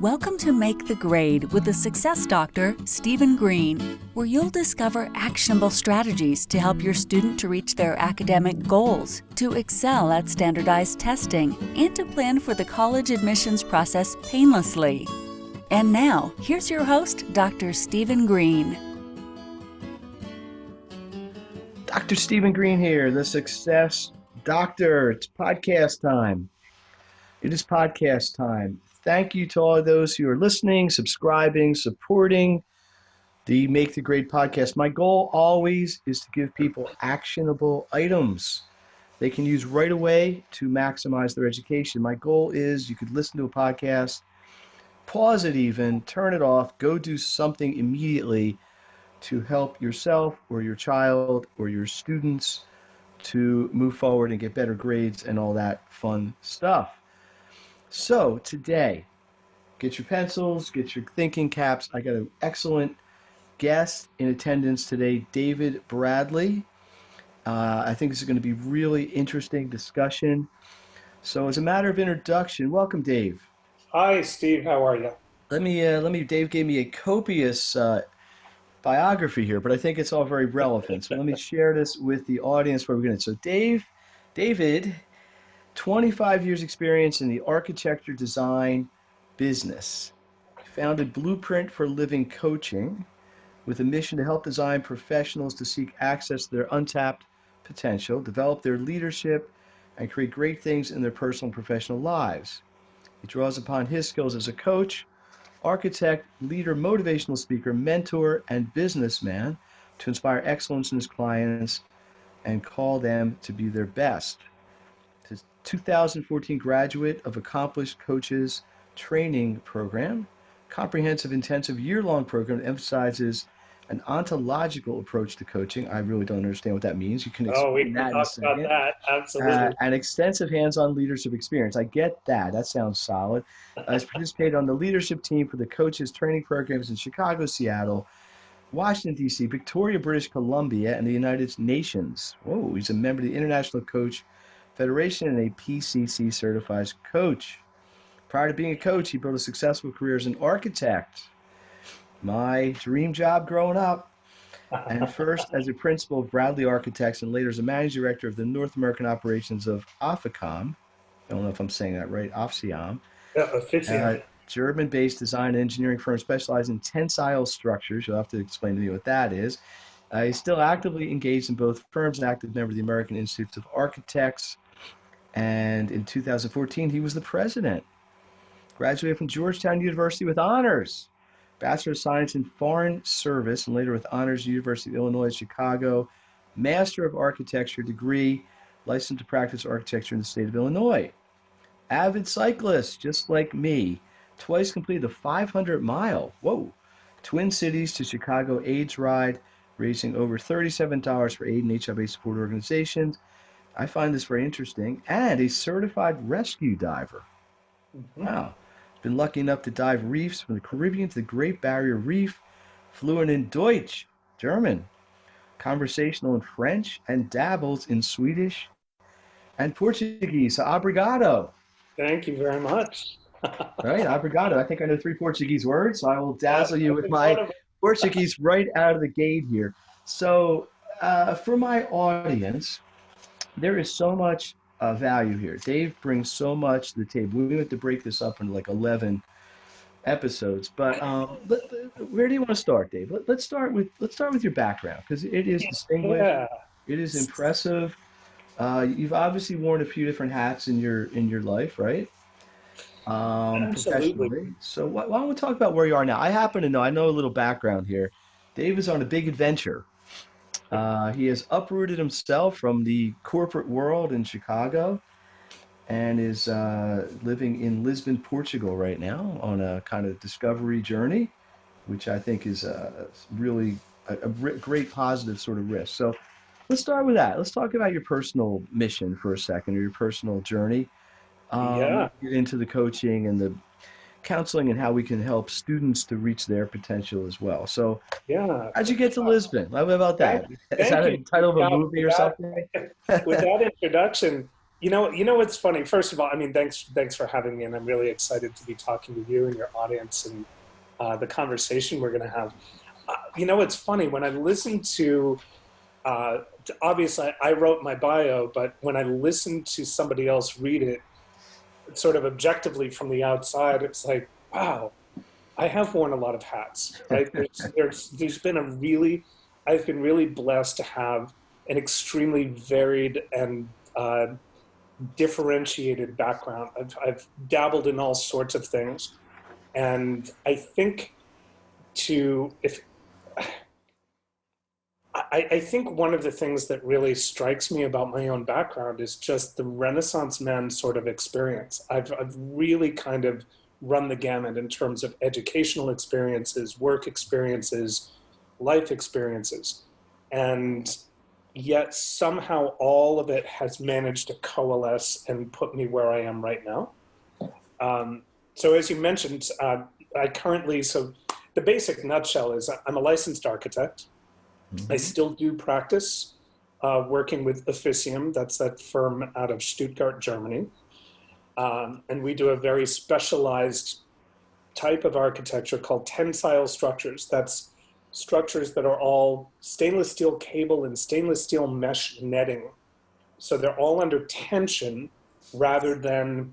Welcome to Make the Grade with the Success Doctor, Stephen Green, where you'll discover actionable strategies to help your student to reach their academic goals, to excel at standardized testing, and to plan for the college admissions process painlessly. And now, here's your host, Dr. Stephen Green. Dr. Stephen Green here, the Success Doctor. It's podcast time. It is podcast time. Thank you to all of those who are listening, subscribing, supporting the Make the Grade podcast. My goal always is to give people actionable items they can use right away to maximize their education. My goal is you could listen to a podcast, pause it even, turn it off, go do something immediately to help yourself or your child or your students to move forward and get better grades and all that fun stuff. So today, get your pencils, get your thinking caps. I got an excellent guest in attendance today, David Bradley. I think this is going to be really interesting discussion. So as a matter of introduction, welcome, Dave. Hi, Steve. How are you? Dave gave me a copious biography here, but I think it's all very relevant. So let me share this with the audience where we're going to. So David, 25 years experience in the architecture design business. He founded Blueprint for Living Coaching with a mission to help design professionals to seek access to their untapped potential, develop their leadership, and create great things in their personal and professional lives. He draws upon his skills as a coach, architect, leader, motivational speaker, mentor, and businessman to inspire excellence in his clients and call them to be their best. His 2014 graduate of Accomplished Coaches Training Program, comprehensive, intensive, year-long program that emphasizes an ontological approach to coaching. I really don't understand what that means. You can explain that in a second. About that. Absolutely. And extensive hands-on leadership experience. I get that. That sounds solid. Has participated on the leadership team for the coaches training programs in Chicago, Seattle, Washington, D.C., Victoria, British Columbia, and the United Nations. Whoa, he's a member of the International Coach Federation and a PCC certified coach. Prior to being a coach, he built a successful career as an architect. My dream job growing up. And first as a principal of Bradley Architects and later as a managing director of the North American operations of Officom. I don't know if I'm saying that right, Officom. Yeah, German-based design and engineering firm specializing in tensile structures. You'll have to explain to me what that is. He's still actively engaged in both firms and active member of the American Institute of Architects. And in 2014, he was the president. Graduated from Georgetown University with honors. Bachelor of Science in Foreign Service, and later with honors, University of Illinois, Chicago. Master of Architecture degree, licensed to practice architecture in the state of Illinois. Avid cyclist, just like me. Twice completed the 500-mile, Twin Cities to Chicago AIDS ride, raising over $37 for aid and HIV support organizations. I find this very interesting. And a certified rescue diver. Mm-hmm. Wow. Been lucky enough to dive reefs from the Caribbean to the Great Barrier Reef, fluent in Deutsch, German, conversational in French, and dabbles in Swedish and Portuguese. So, obrigado. Thank you very much. Right, obrigado. I think I know 3 Portuguese words, so I will dazzle you with my Portuguese right out of the gate here. So, for my audience, there is so much value here. Dave brings so much to the table. We have to break this up into like 11 episodes. But where do you want to start, Dave? Let's start with your background, because it is distinguished. Yeah. It is impressive. You've obviously worn a few different hats in your life, right? Absolutely. Professionally. So why don't we talk about where you are now? I know a little background here. Dave is on a big adventure. He has uprooted himself from the corporate world in Chicago and is living in Lisbon, Portugal right now on a kind of discovery journey, which I think is really a great positive sort of risk. So let's start with that. Let's talk about your personal mission for a second, or your personal journey. Yeah. Get into the coaching and the counseling and how we can help students to reach their potential as well. So, Yeah. how'd you get to Lisbon? How about that? Is that a title of a movie or something? With that introduction, What's funny? First of all, I mean, thanks for having me, and I'm really excited to be talking to you and your audience and the conversation we're going to have. It's funny when I listen to. Obviously, I wrote my bio, but when I listen to somebody else read it, sort of objectively from the outside, it's like, wow, I have worn a lot of hats, right? There's been I've been really blessed to have an extremely varied and differentiated background. I've dabbled in all sorts of things, and I think to if I think one of the things that really strikes me about my own background is just the Renaissance man sort of experience. I've really kind of run the gamut in terms of educational experiences, work experiences, life experiences. And yet somehow all of it has managed to coalesce and put me where I am right now. So as you mentioned, so the basic nutshell is I'm a licensed architect. I still do practice working with Officium. That's that firm out of Stuttgart, Germany. And we do a very specialized type of architecture called tensile structures. That's structures that are all stainless steel cable and stainless steel mesh netting. So they're all under tension rather than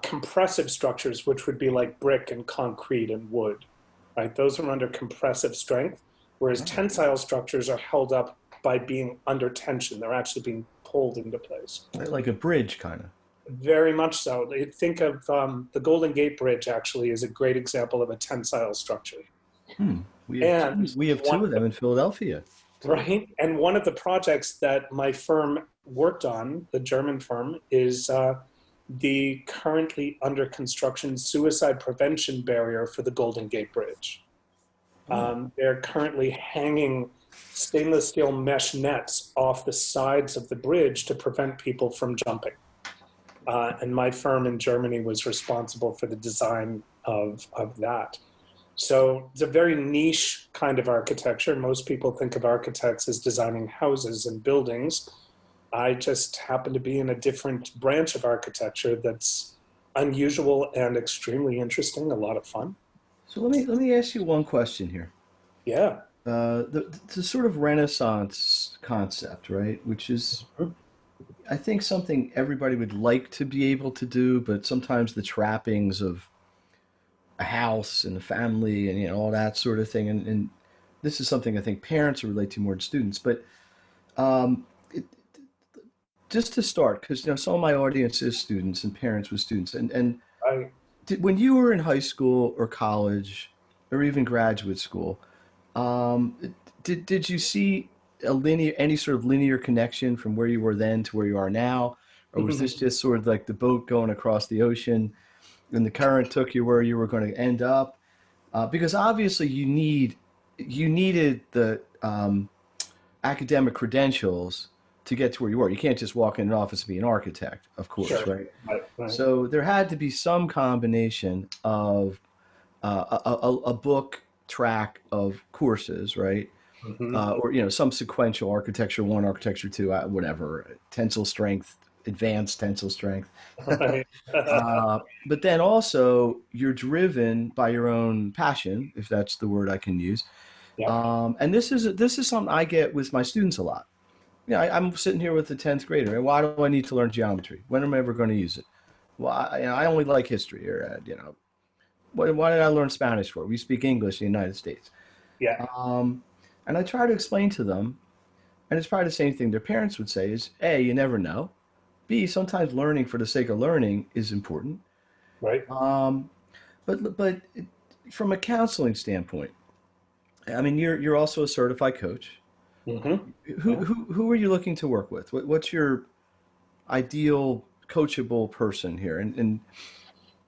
compressive structures, which would be like brick and concrete and wood, right? Those are under compressive strength, whereas tensile structures are held up by being under tension. They're actually being pulled into place. Like a bridge, kind of. Very much so. Think of the Golden Gate Bridge, actually, is a great example of a tensile structure. We have two of them in Philadelphia. Right. And one of the projects that my firm worked on, the German firm, is the currently under construction suicide prevention barrier for the Golden Gate Bridge. They're currently hanging stainless steel mesh nets off the sides of the bridge to prevent people from jumping. And my firm in Germany was responsible for the design of that. So it's a very niche kind of architecture. Most people think of architects as designing houses and buildings. I just happen to be in a different branch of architecture that's unusual and extremely interesting, a lot of fun. So let me ask you one question here. Yeah. The sort of Renaissance concept, right? Which is, I think, something everybody would like to be able to do, but sometimes the trappings of a house and a family and all that sort of thing. And this is something I think parents relate to more than students. But it, just to start, because some of my audience is students and parents with students, and when you were in high school or college or even graduate school, did you see any sort of linear connection from where you were then to where you are now, or was this just sort of like the boat going across the ocean? And the current took you where you were going to end up, because obviously you needed the academic credentials to get to where you were. You can't just walk in an office and be an architect, of course, Sure. right? So there had to be some combination of a book track of courses, right? Or some sequential architecture one, architecture two, whatever, tensile strength, advanced tensile strength. But then also you're driven by your own passion, if that's the word I can use. Yeah. And this is something I get with my students a lot. I'm sitting here with the 10th grader. Right? Why do I need to learn geometry? When am I ever going to use it? Well, I only like history. Or why did I learn Spanish for? We speak English in the United States. Yeah. And I try to explain to them, and it's probably the same thing their parents would say is, A, you never know. B, sometimes learning for the sake of learning is important. Right. But from a counseling standpoint, I mean, you're also a certified coach. Who are you looking to work with? What's your ideal coachable person here? And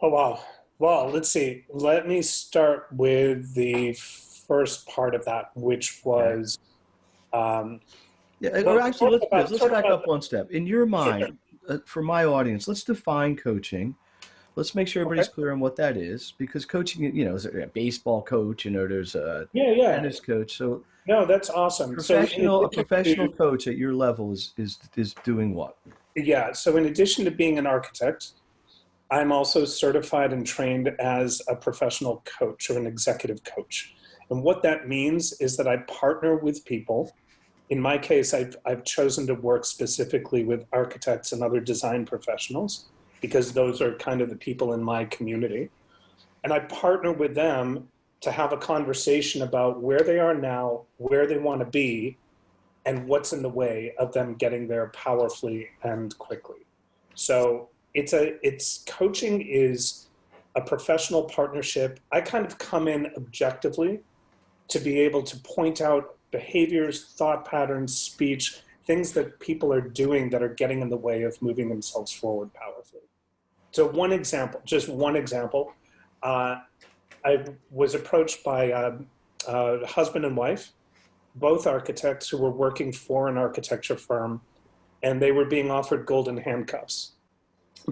Oh, wow. Well, let's see. Let me start with the first part of that, which was. or actually, let's back up one step. In your mind, for my audience, let's define coaching. Let's make sure everybody's clear on what that is, because coaching, is a baseball coach, there's a tennis coach. So no, that's awesome. A professional coach at your level is doing what? Yeah. So in addition to being an architect, I'm also certified and trained as a professional coach or an executive coach. And what that means is that I partner with people. In my case, I've chosen to work specifically with architects and other design professionals because those are kind of the people in my community. And I partner with them to have a conversation about where they are now, where they want to be, and what's in the way of them getting there powerfully and quickly. So it's coaching is a professional partnership. I kind of come in objectively to be able to point out behaviors, thought patterns, speech, things that people are doing that are getting in the way of moving themselves forward powerfully. So one example, just one example, uh, I was approached by a husband and wife, both architects who were working for an architecture firm, and they were being offered golden handcuffs.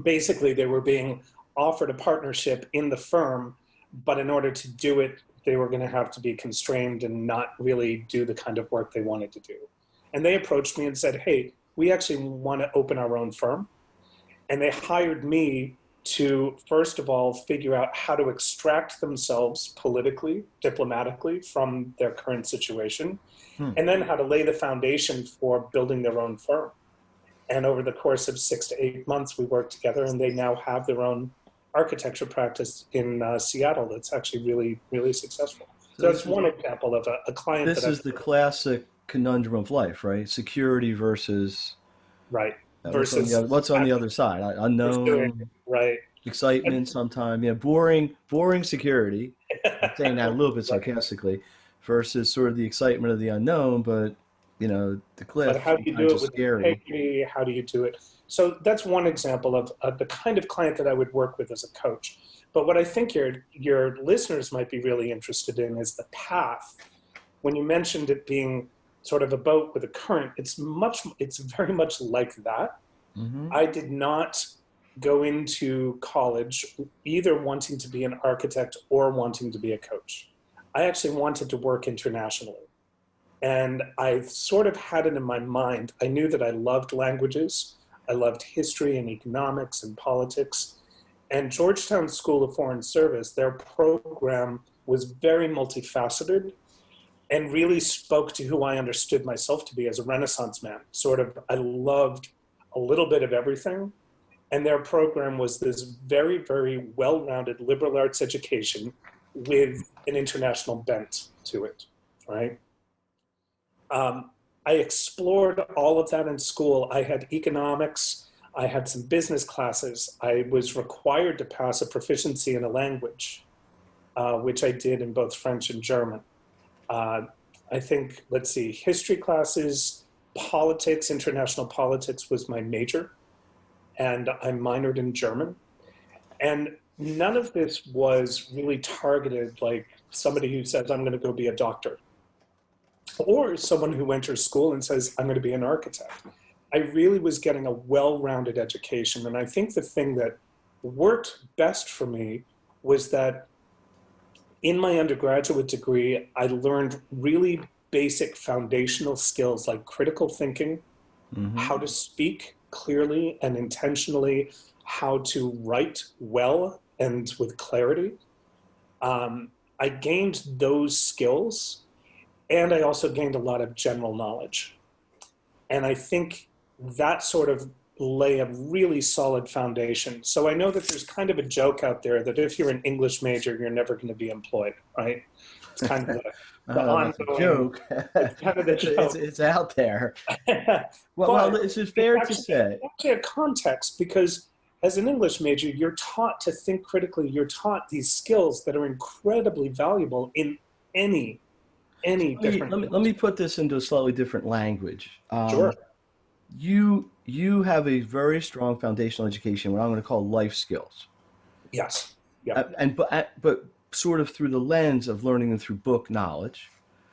Basically, they were being offered a partnership in the firm, but in order to do it, they were going to have to be constrained and not really do the kind of work they wanted to do. And they approached me and said, hey, we actually want to open our own firm. And they hired me to, first of all, figure out how to extract themselves politically, diplomatically from their current situation, and then how to lay the foundation for building their own firm. And over the course of 6 to 8 months, we worked together, and they now have their own architecture practice in Seattle that's actually really, really successful. So that's one example of a client This is the classic conundrum of life, right? Security versus right versus what's on the other side? Unknown, right, excitement, sometimes boring security. I'm saying that a little bit sarcastically, versus sort of the excitement of the unknown, but the but cliff how do you do sometimes it is with scary. integrity? How do you do it? So that's one example of the kind of client that I would work with as a coach. But what I think your listeners might be really interested in is the path. When you mentioned it being sort of a boat with a current, it's very much like that. Hmm. I did not go into college either wanting to be an architect or wanting to be a coach. I actually wanted to work internationally. And I sort of had it in my mind. I knew that I loved languages. I loved history and economics and politics. And Georgetown School of Foreign Service, their program was very multifaceted and really spoke to who I understood myself to be as a Renaissance man. Sort of, I loved a little bit of everything. And their program was this very, very well-rounded liberal arts education with an international bent to it, right? Um, I explored all of that in school. I had economics. I had some business classes. I was required to pass a proficiency in a language, which I did in both French and German. I think, let's see, history classes, politics, international politics was my major, and I minored in German. And none of this was really targeted like somebody who says, I'm going to go be a doctor, or someone who enters school and says, I'm going to be an architect. I really was getting a well-rounded education. And I think the thing that worked best for me was that in my undergraduate degree, I learned really basic foundational skills like critical thinking, Hmm. how to speak clearly and intentionally, how to write well and with clarity. I gained those skills, and I also gained a lot of general knowledge. And I think that sort of lay a really solid foundation. So I know that there's kind of a joke out there that if you're an English major, you're never going to be employed, right? It's kind of I the don't know if that's a ongoing, joke. it's kind of the joke. It's out there. Well, But is it fair to say? actually a context because as an English major, you're taught to think critically. You're taught these skills that are incredibly valuable in any different Let me industry. put this into a slightly different language. Sure. You have a very strong foundational education, what I'm going to call life skills, Yes. Yep. but sort of through the lens of learning them through book knowledge.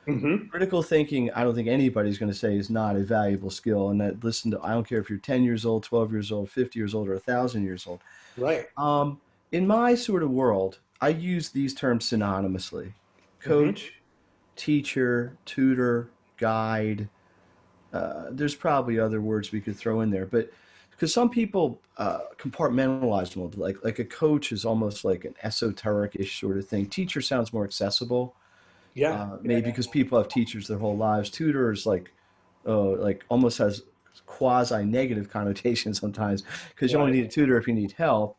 Mm-hmm. Critical thinking, I don't think anybody's going to say is not a valuable skill. And that I don't care if you're 10 years old, 12 years old, 50 years old, or 1,000 years old. Right. In my sort of world, I use these terms synonymously: Mm-hmm. coach, teacher, tutor, guide. There's probably other words we could throw in there, but because some people compartmentalize them. Like a coach is almost like an esoteric-ish sort of thing. Teacher sounds more accessible, Yeah. Yeah. maybe because people have teachers their whole lives. Tutor is like almost has quasi negative connotation sometimes because you only Right. need a tutor if you need help.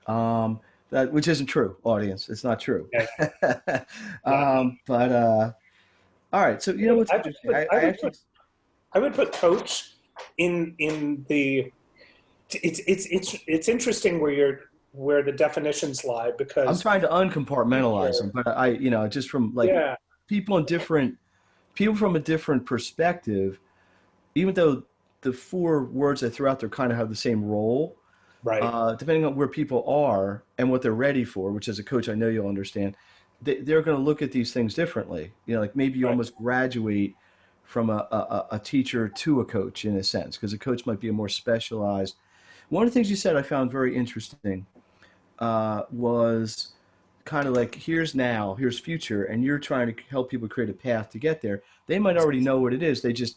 Um, that which isn't true, audience. It's not true. Yeah. Yeah. But all right. So you know what's I would interesting? put, I actually I would put coach in the. It's interesting where the definitions lie I'm because trying to uncompartmentalize them, teacher, but just from like yeah, people in different people from a different perspective, even though the four words I threw out there kind of have the same role, right, depending on where people are and what they're ready for, which as a coach, I know you'll understand, they're going to look at these things differently. Like maybe you right. almost graduate from a teacher to a coach in a sense, because a coach might be a more specialized. One of the things you said I found very interesting was kind of like here's now, here's future, and you're trying to help people create a path to get there. They might already know what it is. They just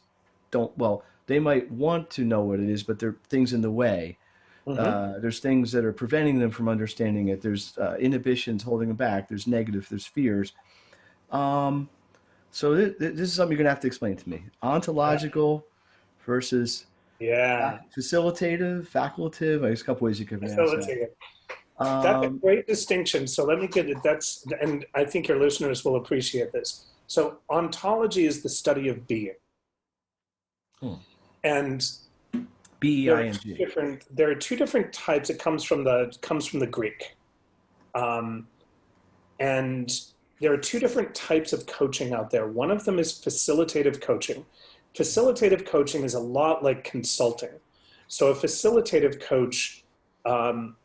don't, well, they might want to know what it is, but there are things in the way. Hmm. There's things that are preventing them from understanding it. There's inhibitions holding them back. There's negative, there's fears. Um, so this is something you're going to have to explain to me. Yeah, Ontological versus yeah. facilitative, facultative. There's a couple ways you could pronounce that. Facilitated. That's a Um, great distinction. So let me get it. And I think your listeners will appreciate this. So ontology is the study of being, hmm. and BEING. there are two different types. It comes from the Greek, um, and there are two different types of coaching out there. One of them is facilitative coaching. Facilitative coaching is a lot like consulting. So a facilitative coach, um,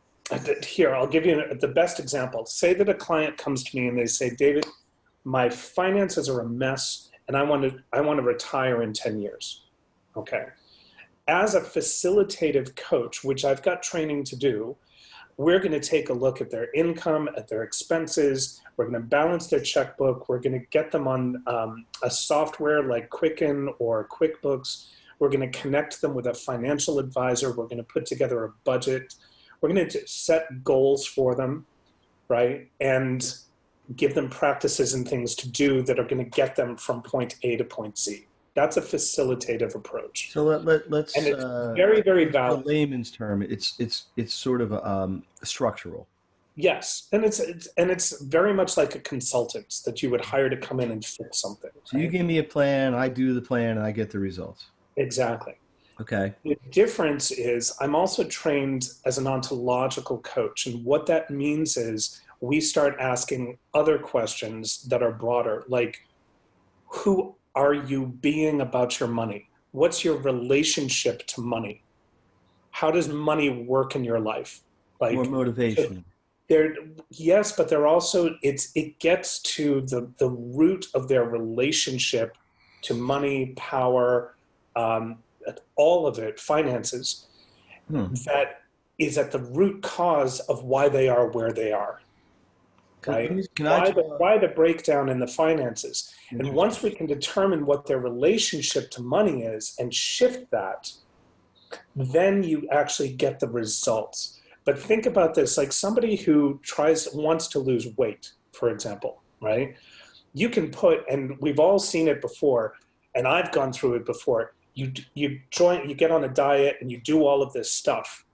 here I'll give you the best example. Say that a client comes to me and they say, David, my finances are a mess, and I want to retire in 10 years. Okay. As a facilitative coach, which I've got training to do, we're going to take a look at their income, at their expenses. We're going to balance their checkbook. We're going to get them on a software like Quicken or QuickBooks. We're going to connect them with a financial advisor. We're going to put together a budget. We're going to set goals for them, right? And give them practices and things to do that are going to get them from point A to point Z. That's a facilitative approach. So let's And it's very, very the valuable. layman's term. It's sort of structural. Yes, and it's very much like a consultant that you would hire to come in and fix something, So you right? give me a plan, I do the plan, and I get the results. Exactly. Okay. The difference is I'm also trained as an ontological coach, and what that means is we start asking other questions that are broader, like who are you being about your money? What's your relationship to money? How does money work in your life? More Like, so motivation. they're, yes, but they're also, it gets to the root of their relationship to money, power, um, all of it, finances, Hmm. that is at the root cause of why they are where they are, right? Can I Why the breakdown in the finances? And interesting. once we can determine what their relationship to money is and shift that, then you actually get the results. But think about this, like somebody who wants to lose weight, for example, right? You can put, and we've all seen it before, and I've gone through it before. You get on a diet and you do all of this stuff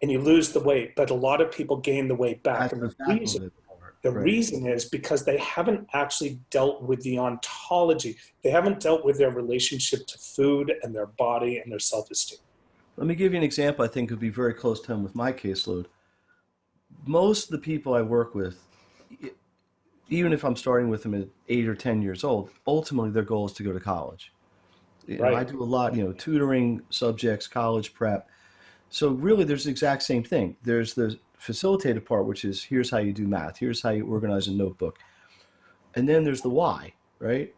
and you lose the weight, but a lot of people gain the weight back. That's And the facultative part, the right? reason is because they haven't actually dealt with the ontology. They haven't dealt with their relationship to food and their body and their self-esteem. Let me give you an example I think would be very close to home with my caseload. Most of the people I work with, even if I'm starting with them at 8 or 10 years old, ultimately their goal is to go to college. I Right. do a lot, tutoring subjects, college prep. So really, there's the exact same thing. There's the facilitated part, which is here's how you do math, here's how you organize a notebook, and then there's the why, right?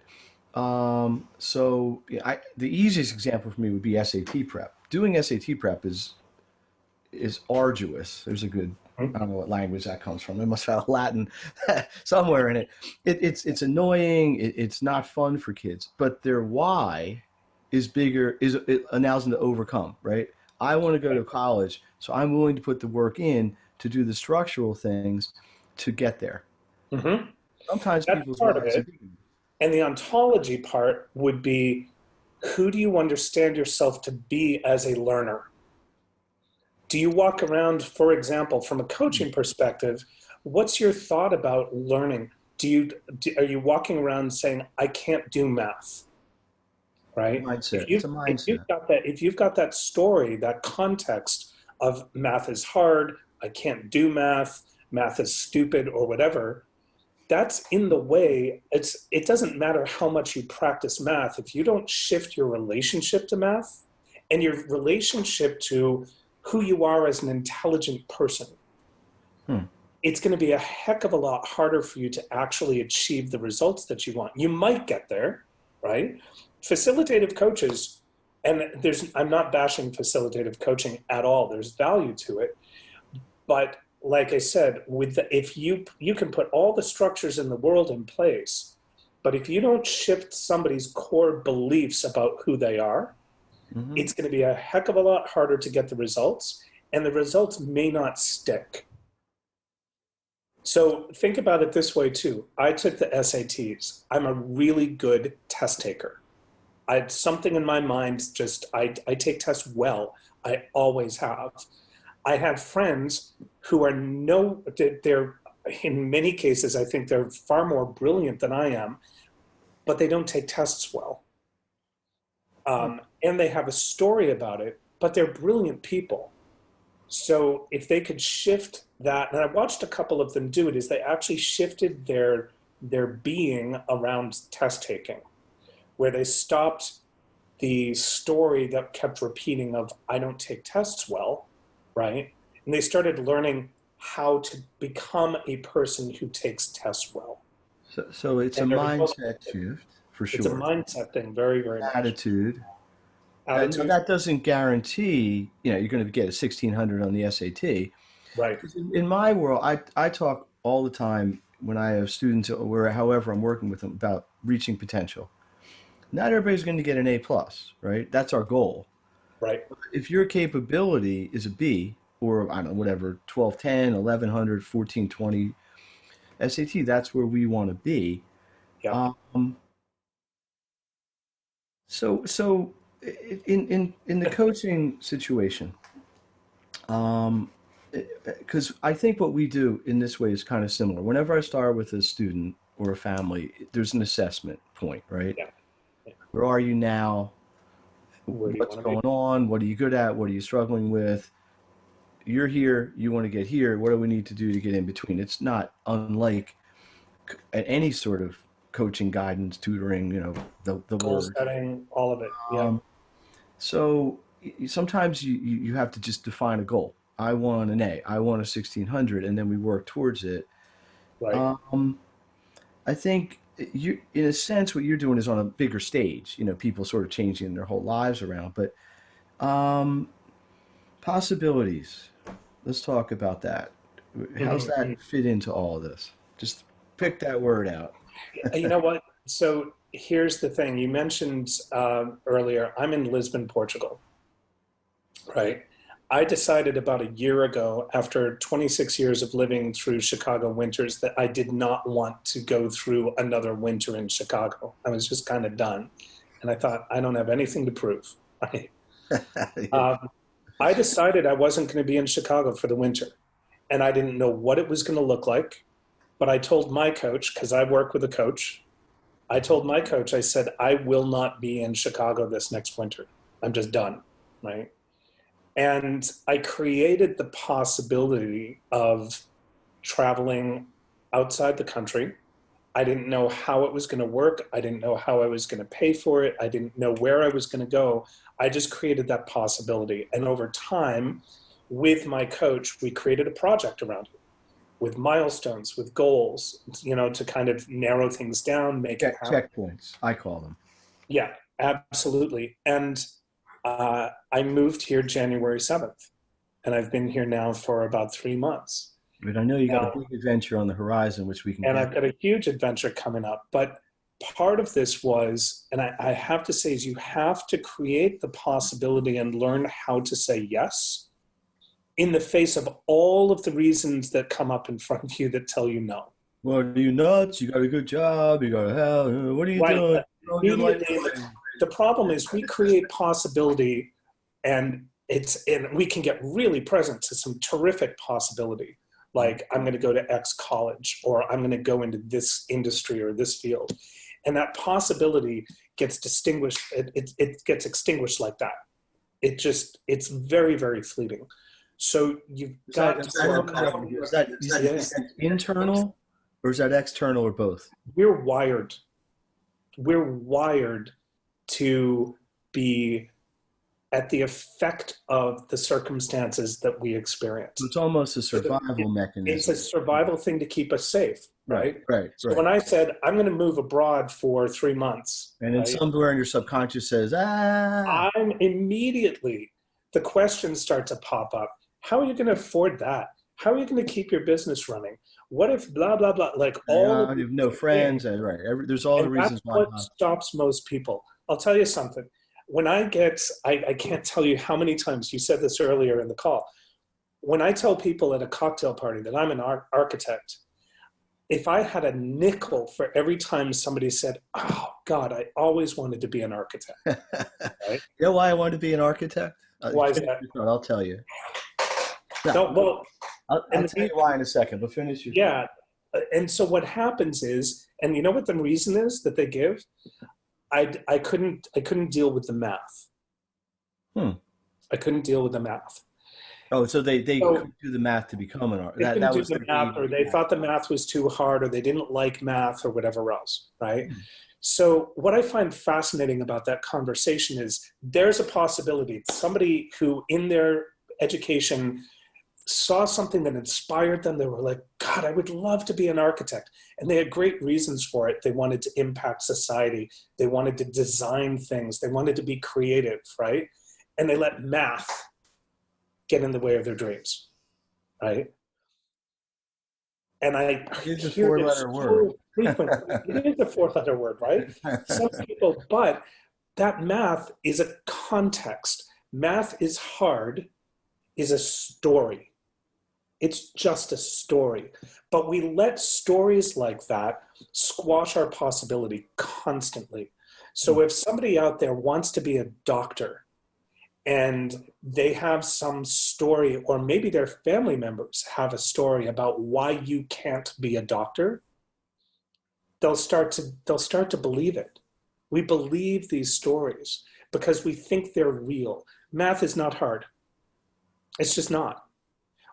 The easiest example for me would be SAT prep. Doing SAT prep is arduous. There's a good, I don't know what language that comes from. It must have Latin somewhere in it. It's annoying. It's not fun for kids. But their why is bigger. It allows them to overcome. Right. I want to go to college, so I'm willing to put the work in to do the structural things to get there. Mm-hmm. Sometimes That's people's part of minds are it. bigger. And the ontology part would be, who do you understand yourself to be as a learner? Do you walk around, for example, from a coaching perspective, what's your thought about learning? Are you walking around saying, I can't do math, right? Mindset. It's a mindset. If you've got that story, that context of math is hard, I can't do math, math is stupid or whatever, that's in the way. It doesn't matter how much you practice math. If you don't shift your relationship to math and your relationship to who you are as an intelligent person, Hmm. it's going to be a heck of a lot harder for you to actually achieve the results that you want. You might get there, right? Facilitative coaches, and I'm not bashing facilitative coaching at all. There's value to it. But like I said, if you can put all the structures in the world in place, but if you don't shift somebody's core beliefs about who they are, Mm-hmm. it's going to be a heck of a lot harder to get the results, and the results may not stick. So think about it this way too. I took the SATs. I'm a really good test taker. I had something in my mind, I take tests well. I always have. I have friends who are they're, in many cases, I think they're far more brilliant than I am, but they don't take tests well. And they have a story about it, but they're brilliant people. So if they could shift that, and I watched a couple of them do it, is they actually shifted their being around test taking, where they stopped the story that kept repeating of, I don't take tests well, right? And they started learning how to become a person who takes tests well. So it's a And mindset shift for it's a sure. mindset thing, very, very much. Attitude. And now Attitude, that doesn't guarantee, you're going to get a 1600 on the SAT. right. 'Cause in my world, I talk all the time when I have students or however I'm working with them about reaching potential. Not everybody's going to get an A plus, right? That's our goal. Right. If your capability is a B or I don't know, whatever, 1210, 1100, 1420 SAT, that's where we want to be. Yeah. Um, so in the coaching situation, um, because I think what we do in this way is kind of similar. Whenever I start with a student or a family, there's an assessment point, right? Yeah. Yeah. Where are you now? Where do you What's want to be? going on? What are you good at? What are you struggling with? You're here. You want to get here. What do we need to do to get in between? It's not unlike any sort of coaching, guidance, tutoring, the Goal word. setting, all of it. Yeah. Um, so sometimes you have to just define a goal. I want an A. I want a 1600, and then we work towards it. Right. Um, I think in a sense, what you're doing is on a bigger stage. People sort of changing their whole lives around. But um, possibilities. Let's talk about that. How's Mm-hmm. that fit into all of this? Just pick that word out. You know what? So here's the thing. You mentioned earlier, I'm in Lisbon, Portugal, right? I decided about a year ago, after 26 years of living through Chicago winters, that I did not want to go through another winter in Chicago. I was just kind of done. And I thought, I don't have anything to prove. Right? Um, I decided I wasn't going to be in Chicago for the winter. And I didn't know what it was going to look like. But I told my coach, because I work with a coach, I told my coach, I said, I will not be in Chicago this next winter. I'm just done, right? And I created the possibility of traveling outside the country. I didn't know how it was going to work. I didn't know how I was going to pay for it. I didn't know where I was going to go. I just created that possibility. And over time, with my coach, we created a project around it with milestones, with goals, to kind of narrow things down, make it happen. Checkpoints, I call them. Yeah, absolutely. And I moved here January 7th, and I've been here now for about 3 months. But I know you got Now, a big adventure on the horizon, which we can and get. I've got a huge adventure coming up. But part of this was, and I have to say, is you have to create the possibility and learn how to say yes in the face of all of the reasons that come up in front of you that tell you no. Well, are you nuts? You got a good job. You got a house. What are you Right. doing? Your life Immediately, the problem is we create possibility, and we can get really present to some terrific possibility. Like, I'm going to go to X college, or I'm going to go into this industry or this field. And that possibility gets distinguished. It gets extinguished like that. It's very, very fleeting. So you've got to work on. Is that internal, or is that external, or both? We're wired to be at the effect of the circumstances that we experience. So it's almost a survival mechanism. It's a survival thing to keep us safe, right? Right. So when I said, I'm going to move abroad for 3 months. And then somewhere in your subconscious says, I'm immediately, the questions start to pop up. How are you going to afford that? How are you going to keep your business running? What if blah, blah, blah, like all of you have no friends, right. There's all the reasons why. That's what stops most people. I'll tell you something. When I can't tell you how many times, you said this earlier in the call, when I tell people at a cocktail party that I'm an architect, if I had a nickel for every time somebody said, oh God, I always wanted to be an architect. Right? You know why I wanted to be an architect? Why is that? I'll tell you. No, well, I'll tell you why in a second, but finish your yeah. And so what happens is, and you know what the reason is that they give? I couldn't deal with the math. I couldn't deal with the math. Oh, so they couldn't do the math to become an architect. They couldn't do the math, or they thought the math was too hard, or they didn't like math, or whatever else, right? So what I find fascinating about that conversation is there's a possibility somebody who in their education saw something that inspired them. They were like, God, I would love to be an architect. And they had great reasons for it. They wanted to impact society. They wanted to design things. They wanted to be creative, right? And they let math get in the way of their dreams, right? And I it's a hear this four-letter word. frequently. It is a four-letter word, right? Some people, but that math is a context. Math is hard, is a story. It's just a story. But we let stories like that squash our possibility constantly. So if somebody out there wants to be a doctor and they have some story, or maybe their family members have a story about why you can't be a doctor, they'll start to believe it. We believe these stories because we think they're real. Math is not hard. It's just not.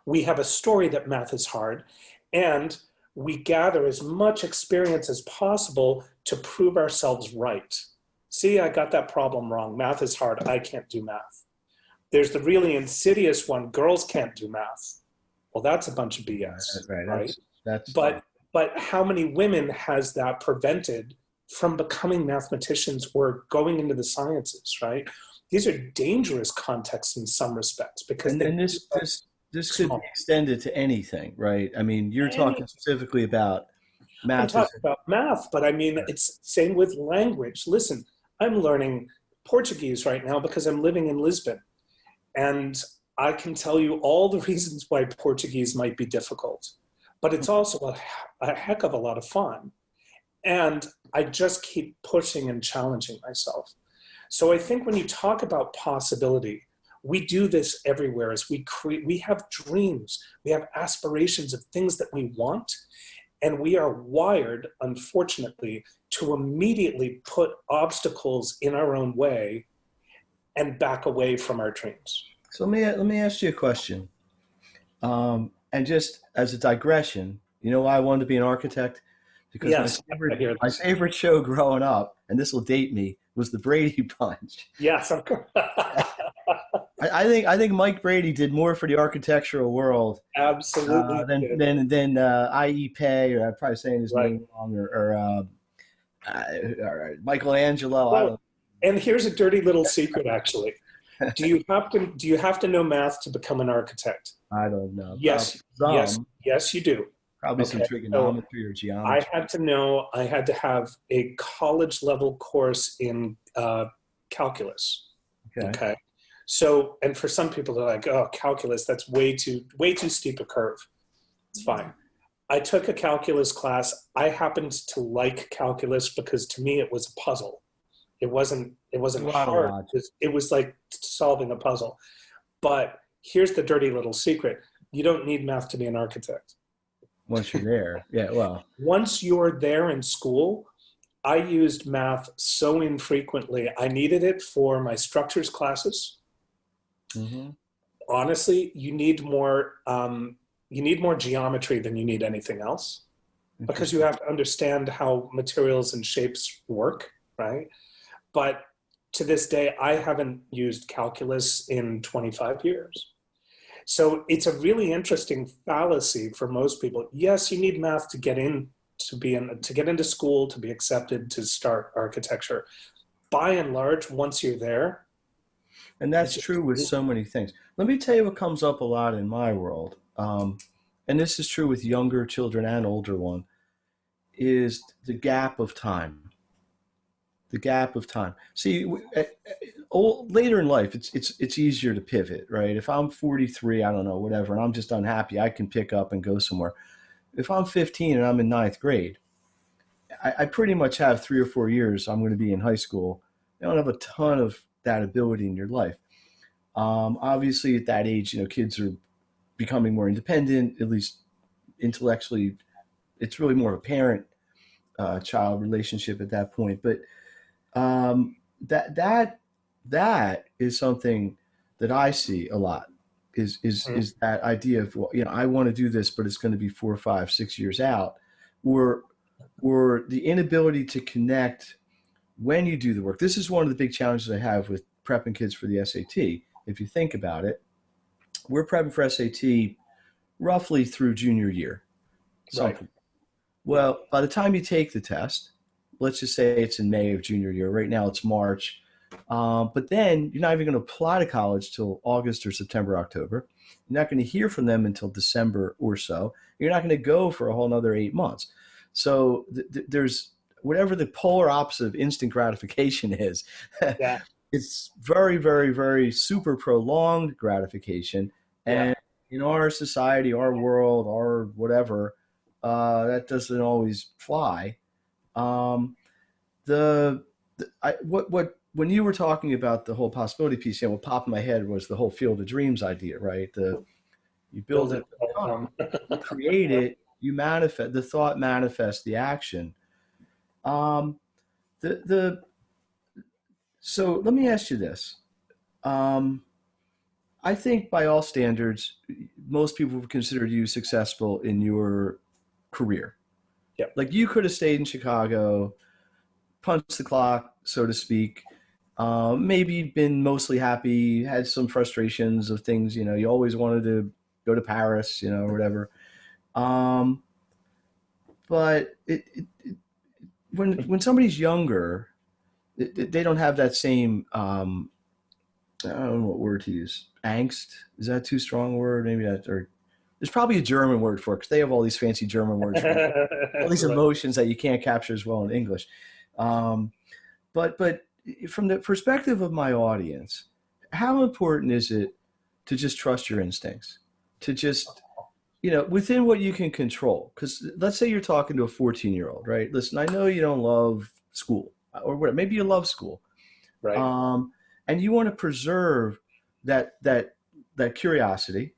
We have a story that math is hard, and we gather as much experience as possible to prove ourselves right. See, I got that problem wrong. Math is hard. I can't do math. There's the really insidious one. Girls can't do math. Well, that's a bunch of BS, right? But how many women has that prevented from becoming mathematicians or going into the sciences, right? These are dangerous contexts in some respects because this could be extended to anything, right? I mean, you're talking specifically about math. I'm talking about math, but I mean, it's same with language. Listen, I'm learning Portuguese right now because I'm living in Lisbon. And I can tell you all the reasons why Portuguese might be difficult, but it's also a heck of a lot of fun. And I just keep pushing and challenging myself. So I think when you talk about possibility, we do this everywhere as we have dreams, we have aspirations of things that we want, and we are wired, unfortunately, to immediately put obstacles in our own way and back away from our dreams. So let me ask you a question. And just as a digression, you know why I wanted to be an architect? Because yes, my favorite show growing up, and this will date me, was the Brady Bunch. Yes, of course. I think Mike Brady did more for the architectural world, absolutely, than I.E. Pei, or I'm probably saying his name wrong, or Michelangelo. Well, and here's a dirty little secret, actually. Do you have to know math to become an architect? I don't know. Yes, you do. Probably some Okay, so trigonometry or geometry. I had to have a college level course in calculus. Okay. Okay. So, and for some people, they're like, oh, calculus, that's way too steep a curve. It's fine. I took a calculus class. I happened to like calculus because to me it was a puzzle. It A wasn't lot of hard. logic. It was like solving a puzzle. But here's the dirty little secret. You don't need math to be an architect. Once you're there. Yeah, well, Once you're there in school, I used math so infrequently. I needed it for my structures classes. hmm Honestly, you need more geometry than you need anything else because you interesting. have to understand how materials and shapes work, right? But to this day, I haven't used calculus in 25 years. So it's a really interesting fallacy for most people. Yes, you need math to get in to get into school, to be accepted, to start architecture. By and large, once you're there, And it's that's just true with so many things. Let me tell you what comes up a lot in my world. And this is true with younger children and older one, is the gap of time. The gap of time. See, later in life, it's easier to pivot, right? If I'm 43, I don't know, whatever, and I'm just unhappy, I can pick up and go somewhere. If I'm 15 and I'm in ninth grade, I pretty much have 3 or 4 years. I'm going to be in high school. You don't have a ton of that ability in your life. Obviously, at that age, kids are becoming more independent, at least intellectually. It's really more of a parent child relationship at that point. But um, that that that is something that I see a lot. Is that idea of, well, I want to do this, but it's going to be 4, 5, 6 years out, or the inability to connect when you do the work. This is one of the big challenges I have with prepping kids for the SAT. If you think about it, we're prepping for SAT roughly through junior year, right. something. Yeah. Well, by the time you take the test, let's just say it's in May of junior year. Right now it's March. But then you're not even going to apply to college till August or September, October. You're not going to hear from them until December or so. You're not going to go for a whole another 8 months. So there's whatever the polar opposite of instant gratification is. Yeah. It's very, very, very super prolonged gratification. Yeah. And in our society, our world, our whatever, that doesn't always fly. Um, the, what when you were talking about the whole possibility piece, what popped in my head was the whole field of dreams idea, right? You build Build it, it. Um, you create it, you manifest the thought, manifests the action. Um, the so let me ask you this. Um, I think by all standards, most people would consider you successful in your career. yeah. Like you could have stayed in Chicago, punched the clock, so to speak. Maybe been mostly happy, had some frustrations of things, you always wanted to go to Paris, or whatever. Um, but when somebody's younger, they don't have that same, I don't know what word to use. Angst? Is that too strong a word? Maybe that, or there's probably a German word for it because they have all these fancy German words for all these Right. emotions that you can't capture as well in English. Um, but from the perspective of my audience, how important is it to just trust your instincts, to just within what you can control? Because let's say you're talking to a 14-year-old, right? Listen, I know you don't love school, or whatever. Maybe you love school, Right. um, and you want to preserve that curiosity.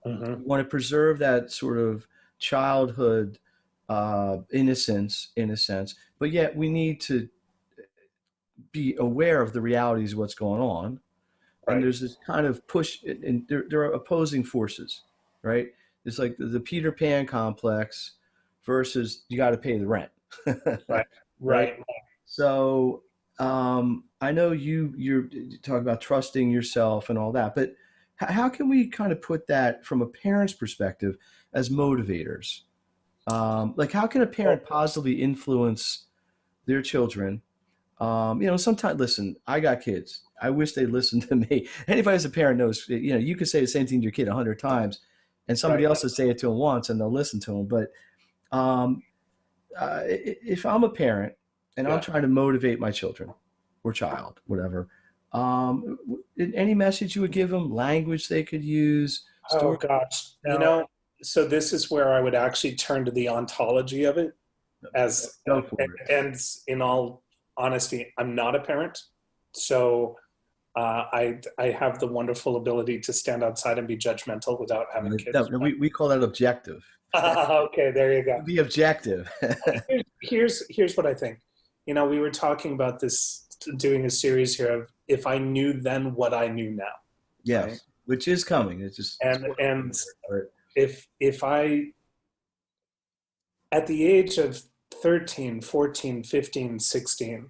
Hmm. You want to preserve that sort of childhood innocence, in a sense, but yet we need to be aware of the realities of what's going on. And Right. there's this kind of push, and there are opposing forces, right? It's like the Peter Pan complex versus you got to pay the rent, Right. right? Right. So I know you talk about trusting yourself and all that, but how can we kind of put that from a parent's perspective as motivators? Like, how can a Well, parent positively influence their children? Sometimes, listen, I got kids. I wish they'd listen to me. Anybody as a parent knows, you could say the same thing to your kid 100 times. and somebody Right. else will say it to them once and they'll listen to them. But um, if I'm a parent and I'm Yeah. trying to motivate my children or child, whatever, any message you would give them, language they could use, Oh story. gosh. So this is where I would actually turn to the ontology of it as, Go for it. and in all honesty, I'm not a parent. So I have the wonderful ability to stand outside and be judgmental without having kids. No, we call that objective. Okay, there you go. Be objective. Here's what I think. We were talking about this, doing a series here of if I knew then what I knew now. Yes, right? which is coming. It's just And if I, at the age of 13, 14, 15, 16,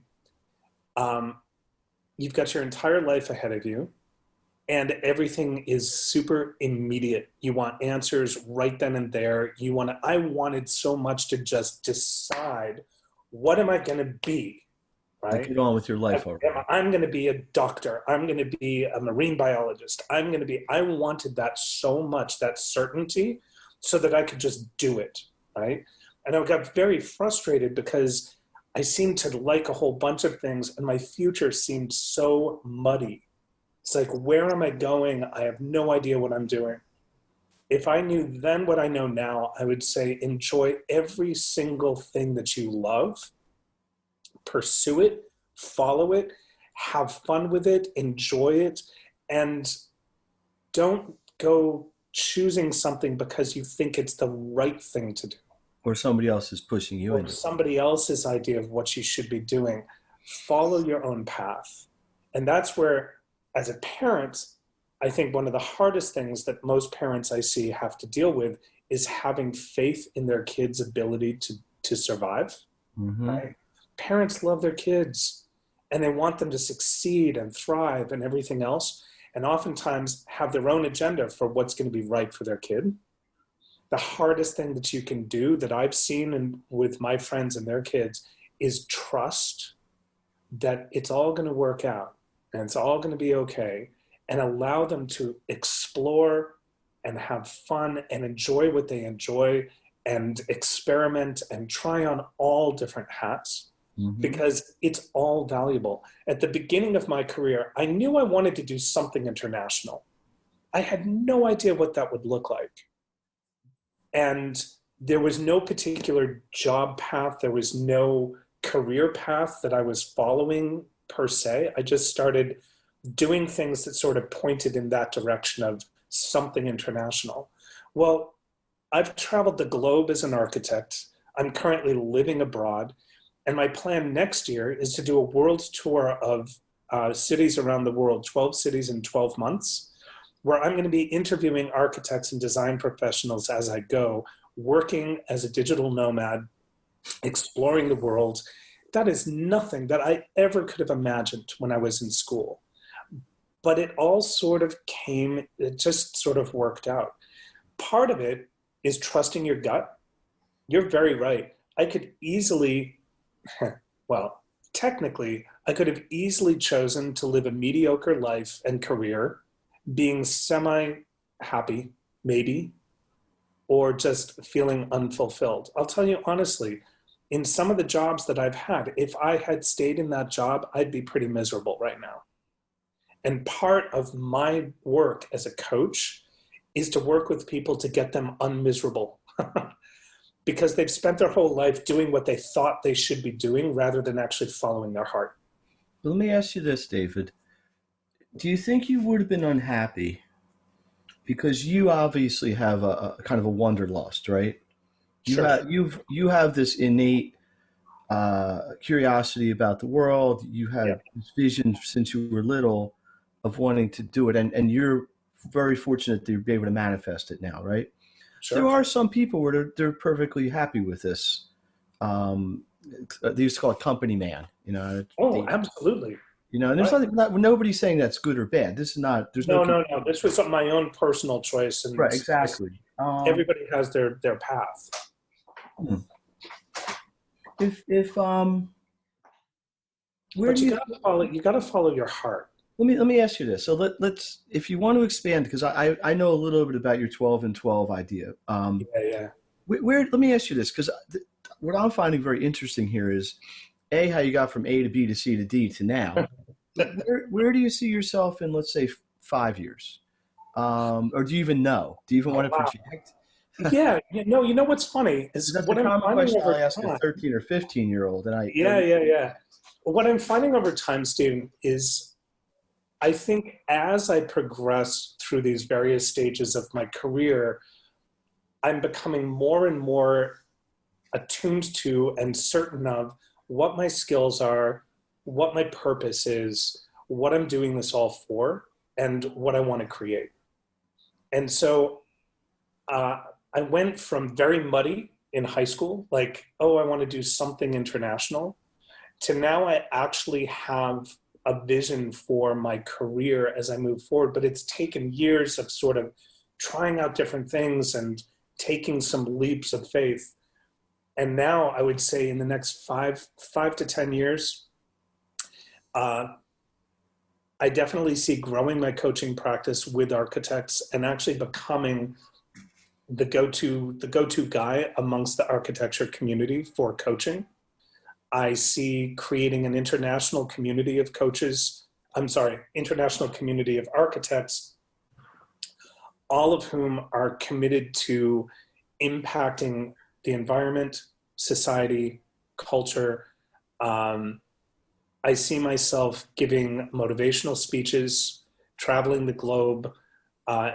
you've got your entire life ahead of you and everything is super immediate. You want answers right then and there. I wanted so much to just decide, what am I going to be? Right? Get on with your life already. I'm going to be a doctor. I'm going to be a marine biologist. I wanted that so much, that certainty, so that I could just do it. Right. And I got very frustrated because I seemed to like a whole bunch of things and my future seemed so muddy. It's like, where am I going? I have no idea what I'm doing. If I knew then what I know now, I would say enjoy every single thing that you love, pursue it, follow it, have fun with it, enjoy it, and don't go choosing something because you think it's the right thing to do. Or somebody else is pushing you into somebody else's idea of what you should be doing. Follow your own path. And that's where, as a parent, I think one of the hardest things that most parents I see have to deal with is having faith in their kids' ability to survive. Mm-hmm. Right? Parents love their kids and they want them to succeed and thrive and everything else, and oftentimes have their own agenda for what's going to be right for their kid. The hardest thing that you can do, that I've seen with my friends and their kids, is trust that it's all going to work out and it's all going to be okay, and allow them to explore and have fun and enjoy what they enjoy and experiment and try on all different hats. Mm-hmm. Because it's all valuable. At the beginning of my career, I knew I wanted to do something international. I had no idea what that would look like. And there was no particular job path. There was no career path that I was following per se. I just started doing things that sort of pointed in that direction of something international. Well, I've traveled the globe as an architect. I'm currently living abroad. And my plan next year is to do a world tour of cities around the world, 12 cities in 12 months, where I'm going to be interviewing architects and design professionals as I go, working as a digital nomad, exploring the world. That is nothing that I ever could have imagined when I was in school. But it all sort of came, it just sort of worked out. Part of it is trusting your gut. You're very right. I could easily, well, technically, I could have easily chosen to live a mediocre life and career, being semi-happy, maybe, or just feeling unfulfilled. I'll tell you honestly, in some of the jobs that I've had, if I had stayed in that job, I'd be pretty miserable right now. And part of my work as a coach is to work with people to get them unmiserable because they've spent their whole life doing what they thought they should be doing rather than actually following their heart. Let me ask you this, David. Do you think you would have been unhappy because you obviously have a kind of a wanderlust, right? Sure. You have this innate curiosity about the world. You have this vision since you were little of wanting to do it, and you're very fortunate to be able to manifest it now, right? Sure. There are some people where they're perfectly happy with this. They used to call it company man, you know. Absolutely. You know, and there's nobody's saying that's good or bad. This is not. There's no. This was my own personal choice, and right, exactly. Everybody has their path. If but you gotta follow your heart. let me ask you this. So let's, if you want to expand, because I know a little bit about your 12 and 12 idea. Yeah, yeah. Let me ask you this, because what I'm finding very interesting here is A, how you got from A to B to C to D to now. But where do you see yourself in, let's say, 5 years? Or do you even know? Do you even want Oh, to wow. project? Yeah, you know what's funny is That's a what I'm common finding question over I'll ask a time. 13 or 15-year-old, and I Yeah, yeah, yeah. What I'm finding over time, Steve, is I think as I progress through these various stages of my career, I'm becoming more and more attuned to and certain of what my skills are, what my purpose is, what I'm doing this all for, and what I want to create. And so uh, I went from very muddy in high school, like, oh, I want to do something international, to now I actually have a vision for my career as I move forward. But it's taken years of sort of trying out different things and taking some leaps of faith. And now I would say in the next five to 10 years, uh, I definitely see growing my coaching practice with architects and actually becoming the go-to guy amongst the architecture community for coaching. I see creating an international community of coaches. I'm sorry, international community of architects, all of whom are committed to impacting the environment, society, culture. Um, I see myself giving motivational speeches, traveling the globe,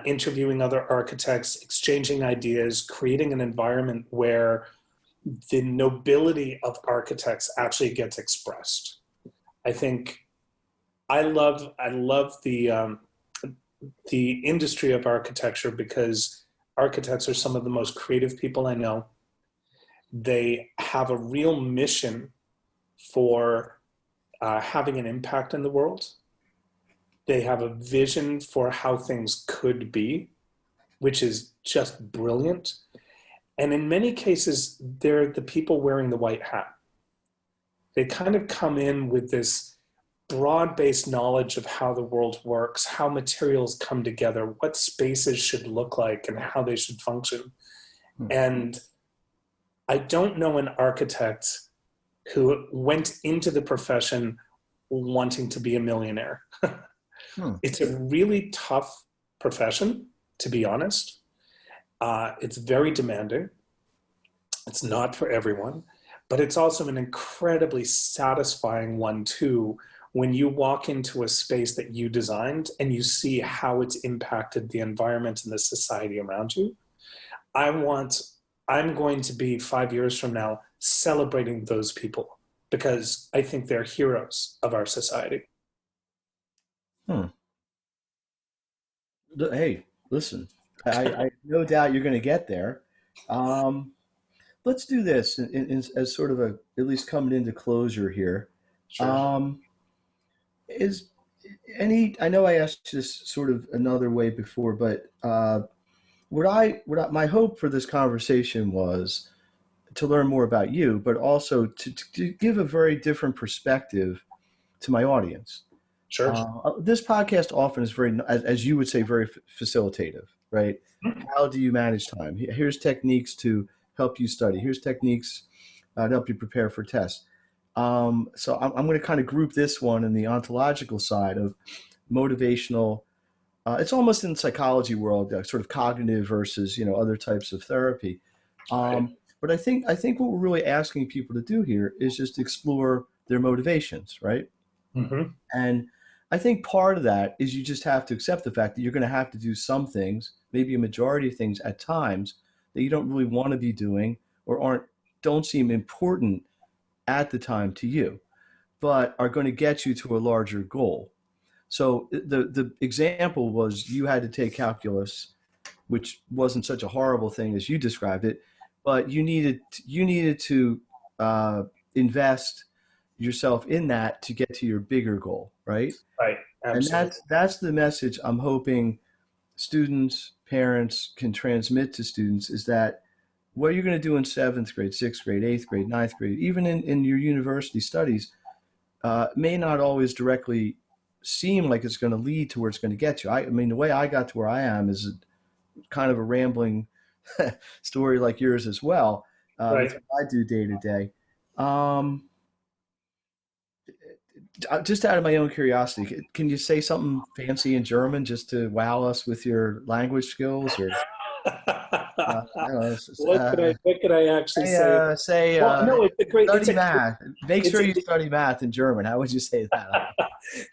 interviewing other architects, exchanging ideas, creating an environment where the nobility of architects actually gets expressed. I think I love the industry of architecture because architects are some of the most creative people I know. They have a real mission for having an impact in the world. They have a vision for how things could be, which is just brilliant. And in many cases, they're the people wearing the white hat. They kind of come in with this broad-based knowledge of how the world works, how materials come together, what spaces should look like, and how they should function. Hmm. And I don't know an architect who went into the profession wanting to be a millionaire. Hmm. It's a really tough profession, to be honest. It's very demanding. It's not for everyone, but it's also an incredibly satisfying one too when you walk into a space that you designed and you see how it's impacted the environment and the society around you. I want, I'm going to be 5 years from now celebrating those people because I think they're heroes of our society. Hmm. Hey, listen, I no doubt you're going to get there. Um, let's do this as sort of a, at least coming into closure here. Sure. Um, is any, I know I asked this sort of another way before, but my hope for this conversation was to learn more about you, but also to give a very different perspective to my audience. Sure. This podcast often is very, as you would say, very facilitative, right? How do you manage time? Here's techniques to help you study. Here's techniques to help you prepare for tests. So I'm going to kind of group this one in the ontological side of motivational. It's almost in the psychology world, sort of cognitive versus other types of therapy. Right. But I think what we're really asking people to do here is just explore their motivations, right? Mm-hmm. And I think part of that is you just have to accept the fact that you're going to have to do some things, maybe a majority of things at times that you don't really want to be doing or don't seem important at the time to you, but are going to get you to a larger goal. So the example was you had to take calculus, which wasn't such a horrible thing as you described it, but you needed to invest yourself in that to get to your bigger goal, right? Right. And Absolutely. that's the message I'm hoping students, parents can transmit to students is that what you're going to do in seventh grade, sixth grade, eighth grade, ninth grade, even in your university studies, may not always directly seem like it's going to lead to where it's going to get you. I mean, the way I got to where I am is kind of a rambling story like yours as well. That's Right. what I do day to day. Um, just out of my own curiosity, can you say something fancy in German just to wow us with your language skills? Or I don't know. What could I actually say? Say Well, no, it's a great, study math. Make it's sure a, you study math in German. How would you say that? but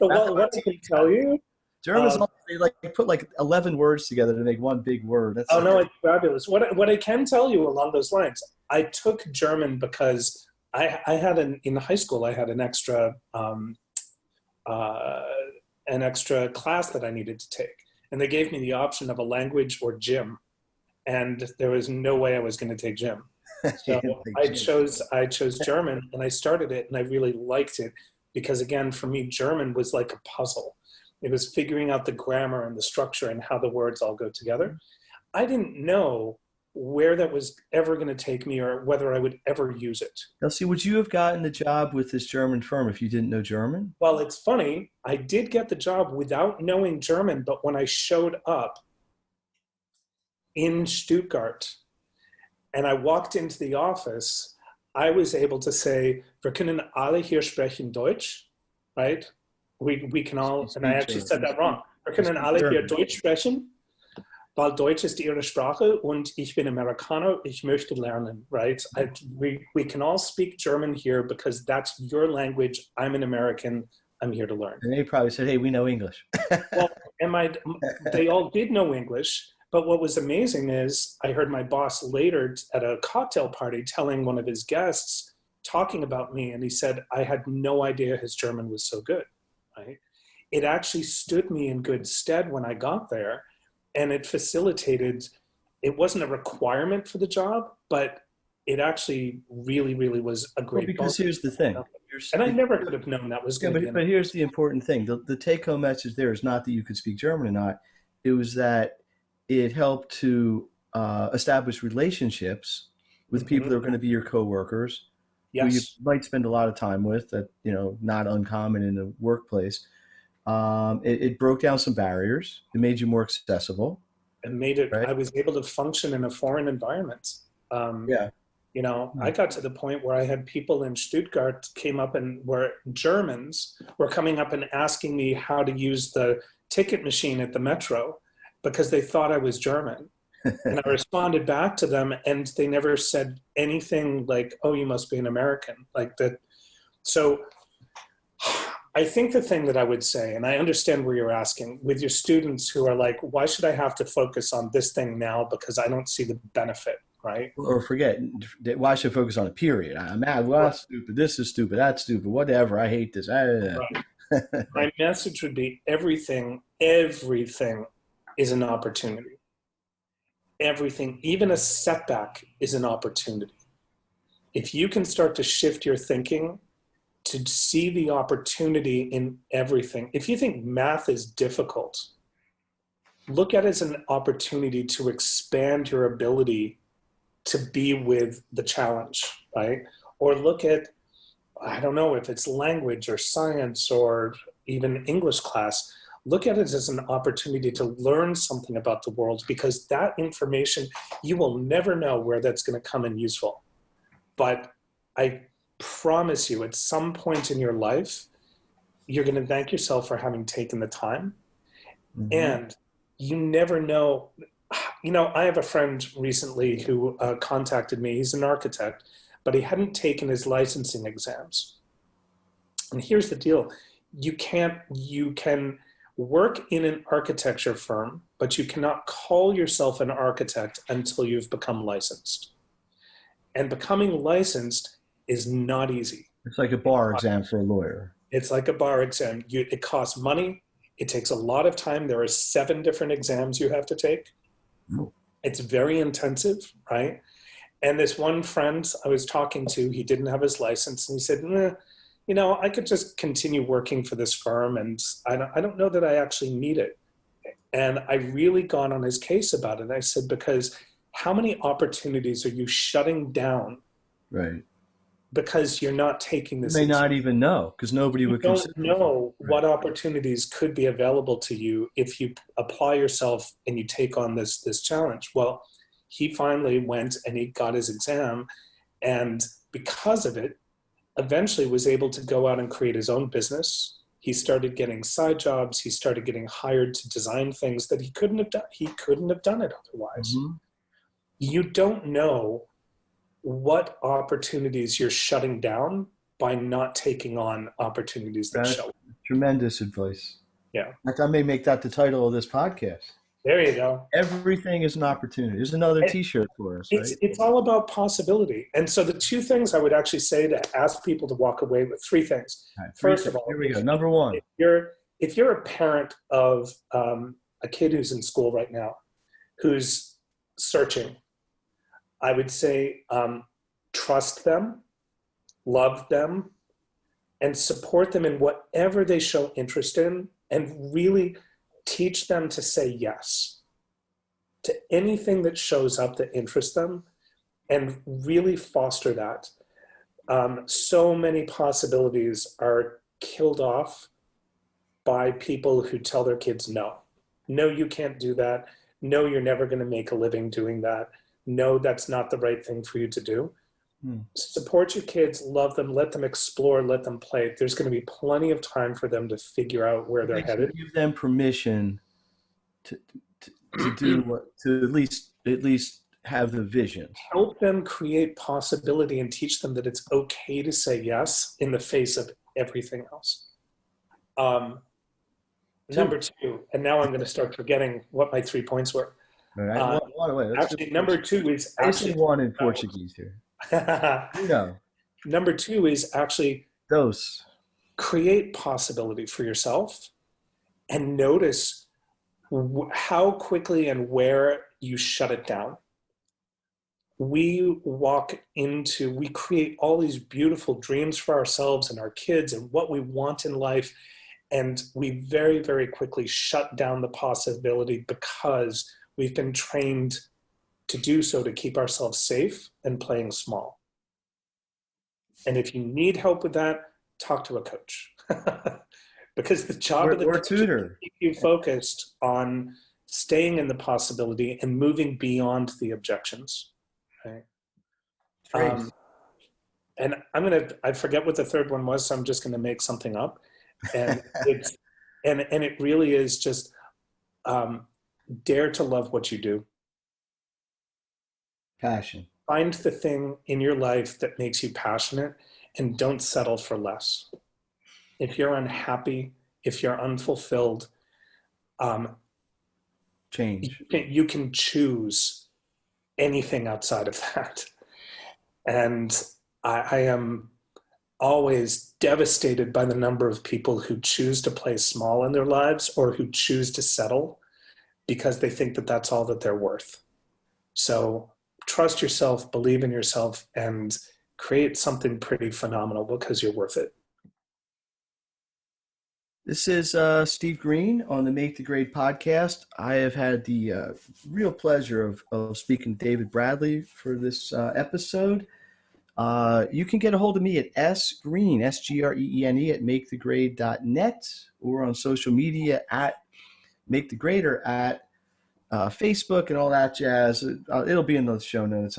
That's what what I can tell you, Germans they like put like 11 words together to make one big word. oh no, it's fabulous. What I can tell you along those lines, I took German because I had in high school, I had uh, an extra class that I needed to take. And they gave me the option of a language or gym. And there was no way I was going to take gym. So I chose German, and I started it, and I really liked it because, again, for me, German was like a puzzle. It was figuring out the grammar and the structure and how the words all go together. I didn't know where that was ever going to take me or whether I would ever use it. Now, see, would you have gotten the job with this German firm if you didn't know German? Well, it's funny. I did get the job without knowing German, but when I showed up in Stuttgart and I walked into the office, I was able to say, "Wir können alle hier sprechen Deutsch," right? We can all, and I actually said that wrong. "Wir können alle hier Deutsch sprechen, weil Deutsch ist ihre Sprache und ich bin Amerikaner, ich möchte lernen," right? We can all speak German here because that's your language. I'm an American. I'm here to learn. And they probably said, "Hey, we know English." Well, they all did know English. But what was amazing is I heard my boss later at a cocktail party telling one of his guests, talking about me, and he said, I had no idea his German was so good, right? It actually stood me in good stead when I got there, and it facilitated, it wasn't a requirement for the job, but it actually really, really was a great because here's the thing. And I never could have known that was going to be. But here's the important thing. The take-home message there is not that you could speak German or not. It was that it helped to establish relationships with people that are going to be your coworkers, who you might spend a lot of time with. That not uncommon in the workplace. It broke down some barriers. It made you more accessible. It made it. Right? I was able to function in a foreign environment. I got to the point where I had people in Stuttgart came up and where Germans were coming up and asking me how to use the ticket machine at the metro, because they thought I was German. And I responded back to them, and they never said anything like, oh, you must be an American, like that. So I think the thing that I would say, and I understand where you're asking, with your students who are like, why should I have to focus on this thing now because I don't see the benefit, right? Or forget, why should I focus on a period? I'm mad, well, that's stupid, this is stupid, that's stupid, whatever, I hate this. Right. My message would be everything is an opportunity. Everything, even a setback, is an opportunity. If you can start to shift your thinking to see the opportunity in everything, if you think math is difficult, look at it as an opportunity to expand your ability to be with the challenge, right? Or look at, I don't know if it's language or science or even English class, look at it as an opportunity to learn something about the world, because that information, you will never know where that's going to come in useful. But I promise you, at some point in your life, you're going to thank yourself for having taken the time. Mm-hmm. And you never know. I have a friend recently who contacted me. He's an architect, but he hadn't taken his licensing exams. And here's the deal. You can work in an architecture firm, but you cannot call yourself an architect until you've become licensed. And becoming licensed is not easy. It's like a bar exam for a lawyer. It's like a bar exam. It costs money. It takes a lot of time. There are 7 different exams you have to take. Oh. It's very intensive, right? And this one friend I was talking to, he didn't have his license, and he said, I could just continue working for this firm, and I don't know that I actually need it. And I really got on his case about it. I said, because how many opportunities are you shutting down? Right. because you're not taking You this may into, not even know because nobody you would don't consider it. know Right. what opportunities could be available to you if you apply yourself and you take on this challenge. Well, he finally went and he got his exam, and because of it, eventually was able to go out and create his own business. He started getting side jobs. He started getting hired to design things that he couldn't have done. He couldn't have done it otherwise. Mm-hmm. You don't know what opportunities you're shutting down by not taking on opportunities that That's show. tremendous advice. Yeah. In fact, I may make that the title of this podcast. There you go. Everything is an opportunity. There's another T-shirt for us, right? It's all about possibility. And so the two things I would actually say to ask people to walk away with, three things. All right, First of all, here we go. Number one. If you're a parent of a kid who's in school right now, who's searching, I would say trust them, love them, and support them in whatever they show interest in, and really teach them to say yes to anything that shows up that interests them, and really foster that. So many possibilities are killed off by people who tell their kids no. No, you can't do that. No, you're never going to make a living doing that. No, that's not the right thing for you to do. Support your kids, love them, let them explore, let them play. There's going to be plenty of time for them to figure out where they're headed. Give them permission to do what, to at least have the vision. Help them create possibility and teach them that it's okay to say yes in the face of everything else. Number two, and now I'm going to start forgetting what my 3 points were. All right. Actually, number two is actually one in Portuguese here. Number two is actually those. Create possibility for yourself and notice how quickly and where you shut it down. We create all these beautiful dreams for ourselves and our kids and what we want in life. And we very, very quickly shut down the possibility because we've been trained to do so to keep ourselves safe and playing small. And if you need help with that, talk to a coach. Because the job of the coach is to keep you focused on staying in the possibility and moving beyond the objections. Right? And I forget what the third one was, so I'm just gonna make something up. And it really is just dare to love what you do. Passion. Find the thing in your life that makes you passionate and don't settle for less. If you're unhappy, if you're unfulfilled, change. You can choose anything outside of that. And I am always devastated by the number of people who choose to play small in their lives or who choose to settle because they think that that's all that they're worth. So trust yourself, believe in yourself, and create something pretty phenomenal because you're worth it. This is Steve Green on the Make the Grade podcast. I have had the real pleasure of speaking to David Bradley for this episode. You can get a hold of me at sgreen, S-G-R-E-E-N-E, at makethegrade.net, or on social media at Make the Grade, or at Facebook and all that jazz. It'll be in the show notes.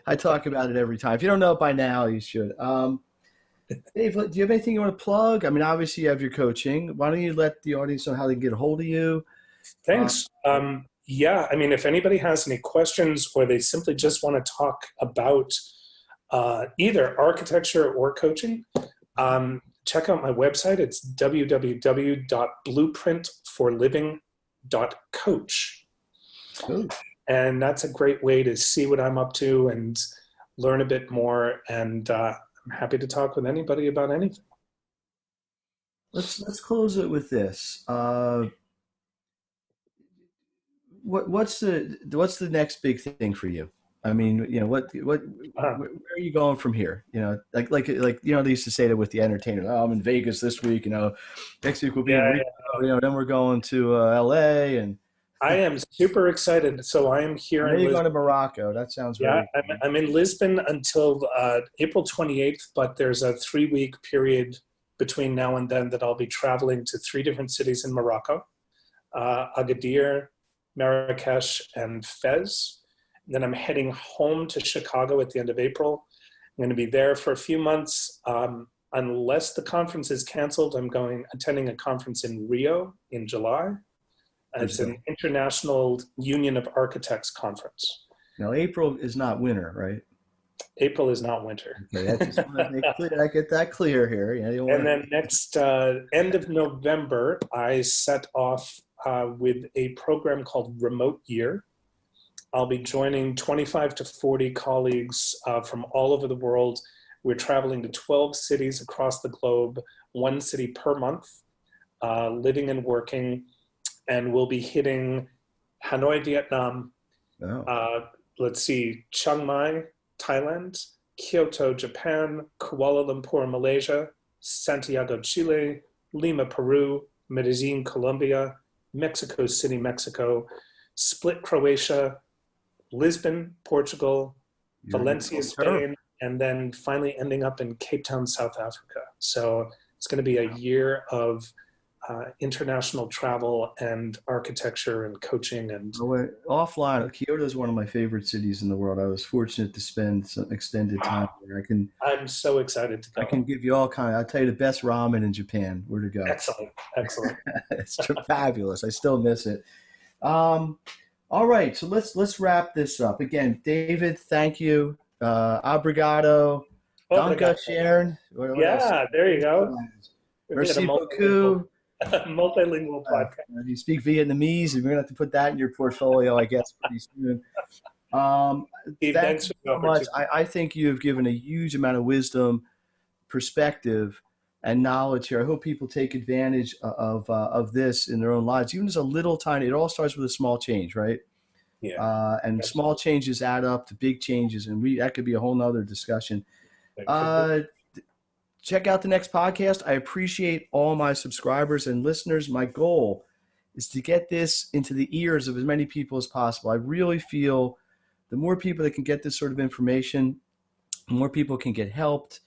I talk about it every time. If you don't know it by now, you should. Dave, do you have anything you want to plug? I mean, obviously you have your coaching. Why don't you let the audience know how they can get a hold of you? Thanks. Yeah, I mean, if anybody has any questions or they simply just want to talk about either architecture or coaching, check out my website. It's www.blueprintforliving.coach. And that's a great way to see what I'm up to and learn a bit more. And I'm happy to talk with anybody about anything. Let's close it with this. What's the next big thing for you? I mean, you know, where are you going from here? You know, like you know, they used to say that with the entertainers. Oh, I'm in Vegas this week. You know, next week we'll be in Rio. You know, then we're going to LA. And I am super excited. So I am here I in know you're going to Lisbon. Morocco. That sounds Yeah, very fun. I'm in Lisbon until April 28th, but there's a 3-week period between now and then that I'll be traveling to 3 different cities in Morocco, Agadir, Marrakesh, and Fez. Then I'm heading home to Chicago at the end of April. I'm going to be there for a few months. Unless the conference is canceled, I'm attending a conference in Rio in July. It's an International Union of Architects conference. Now, April is not winter, right? April is not winter. Okay, I just want to make clear. I get that clear here. Yeah, And then next end of November, I set off with a program called Remote Year. I'll be joining 25 to 40 colleagues from all over the world. We're traveling to 12 cities across the globe, 1 city per month, living and working. And we'll be hitting Hanoi, Vietnam, Chiang Mai, Thailand, Kyoto, Japan, Kuala Lumpur, Malaysia, Santiago, Chile, Lima, Peru, Medellin, Colombia, Mexico City, Mexico, Split, Croatia, Lisbon, Portugal, Valencia, Spain, and then finally ending up in Cape Town, South Africa. So it's going to be a year of international travel and architecture and coaching. And offline, Kyoto is one of my favorite cities in the world. I was fortunate to spend some extended time there. I'm so excited to go. I can give you all kind. I'll tell you the best ramen in Japan. Where to go? Excellent. It's fabulous. I still miss it. All right, so let's wrap this up. Again, David, thank you. Obrigado. Danke, Sharon. Yeah, there you go. Merci beaucoup. Multilingual podcast. You speak Vietnamese, and we're going to have to put that in your portfolio, I guess, pretty soon. Thanks so much. I think you've given a huge amount of wisdom, perspective, and knowledge here. I hope people take advantage of this in their own lives, even as a little tiny. It all starts with a small change, right? Yeah. And small changes add up to big changes, and that could be a whole nother discussion. Check out the next podcast. I appreciate all my subscribers and listeners. My goal is to get this into the ears of as many people as possible. I really feel the more people that can get this sort of information, the more people can get helped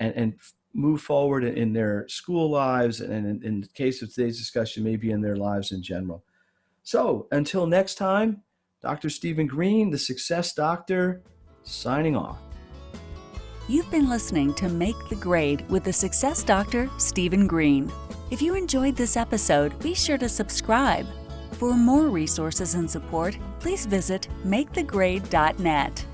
and move forward in their school lives, and in the case of today's discussion, maybe in their lives in general. So until next time, Dr. Stephen Green, the Success Doctor, signing off. You've been listening to Make the Grade with the Success Doctor, Stephen Green. If you enjoyed this episode, be sure to subscribe. For more resources and support, please visit makethegrade.net.